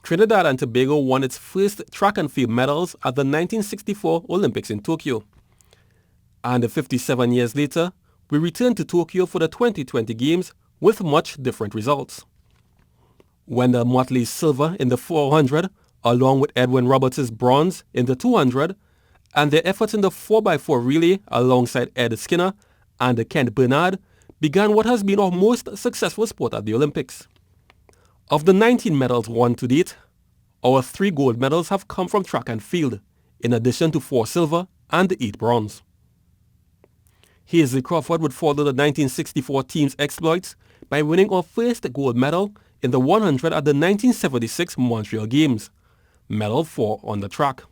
Trinidad and Tobago won its first track and field medals at the 1964 Olympics in Tokyo. And 57 years later, we returned to Tokyo for the 2020 Games with much different results. Wendell Motley's silver in the 400, along with Edwin Roberts' bronze in the 200, and their efforts in the 4x4 relay alongside Ed Skinner and Kent Bernard began what has been our most successful sport at the Olympics. Of the 19 medals won to date, our 3 gold medals have come from track and field, in addition to 4 silver and 8 bronze. Hazel Crawford would follow the 1964 team's exploits by winning our first gold medal in the 100 at the 1976 Montreal Games, medal 4 on the track.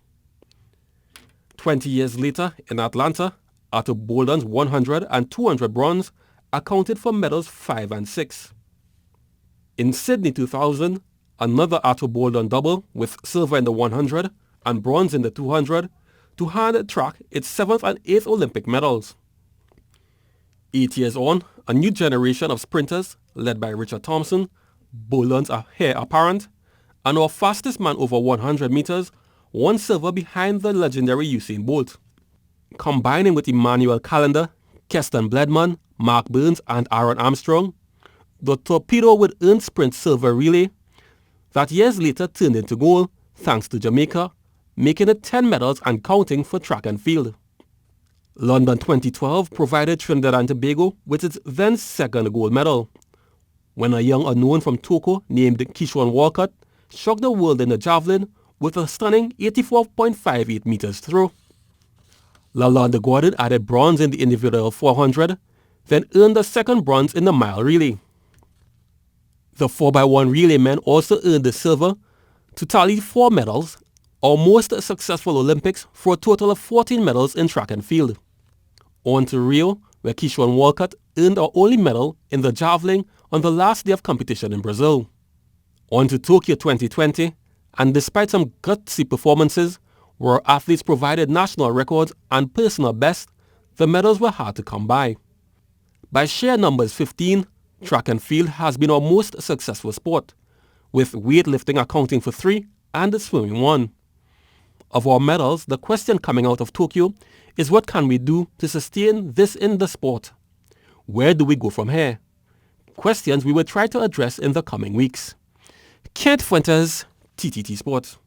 20 years later, in Atlanta, Arthur Bolden's 100 and 200 bronze accounted for medals 5 and 6. In Sydney 2000, another Arthur Bolden double with silver in the 100 and bronze in the 200 to hand track its 7th and 8th Olympic medals. 8 years on, a new generation of sprinters, led by Richard Thompson, Bolden's heir apparent, and our fastest man over 100 meters, won silver behind the legendary Usain Bolt. Combining with Emmanuel Callender, Keston Bledman, Mark Burns and Aaron Armstrong, the torpedo would earn sprint silver relay that years later turned into gold thanks to Jamaica, making it 10 medals and counting for track and field. London 2012 provided Trinidad and Tobago with its then second gold medal, when a young unknown from Togo named Keyshawn Walcott shocked the world in the javelin with a stunning 84.58 meters throw. Lalonde Gordon added bronze in the individual 400, then earned the second bronze in the mile relay. The 4x1 relay men also earned the silver to tally 4 medals, our most successful Olympics, for a total of 14 medals in track and field. On to Rio, where Keyshawn Walcott earned our only medal in the javelin on the last day of competition in Brazil. On to Tokyo 2020, and despite some gutsy performances, where our athletes provided national records and personal bests, the medals were hard to come by. By sheer numbers 15, track and field has been our most successful sport, with weightlifting accounting for 3 and swimming 1. Of our medals, the question coming out of Tokyo is what can we do to sustain this in the sport? Where do we go from here? Questions we will try to address in the coming weeks. Kent Fuentes, TTT Sports.